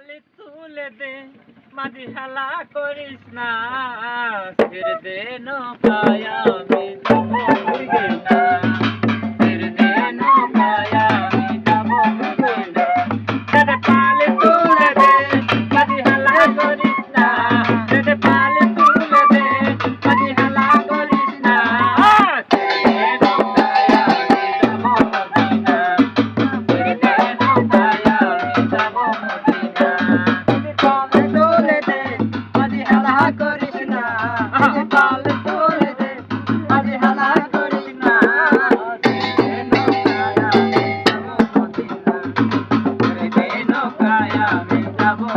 পালে তুলে দে মাঝি হেলা করিস না ছেড়ে দে নৌকায় আমি যাবো মদিনা ছেড়ে দে নৌকায় আমি যাবো মদিনা ছেড়ে পালে তুলে দে মাঝি হেলা করিস না ছেড়ে পালে তুলে দে মাঝি হেলা করিস না ছেড়ে দে নৌকায় আমি যাবো মদিনা ছেড়ে দে নৌকায় আমি যাবো মদিনা করিস না পাল তুলে দে আজ হালা করিস না নৌকায় আমি যাবো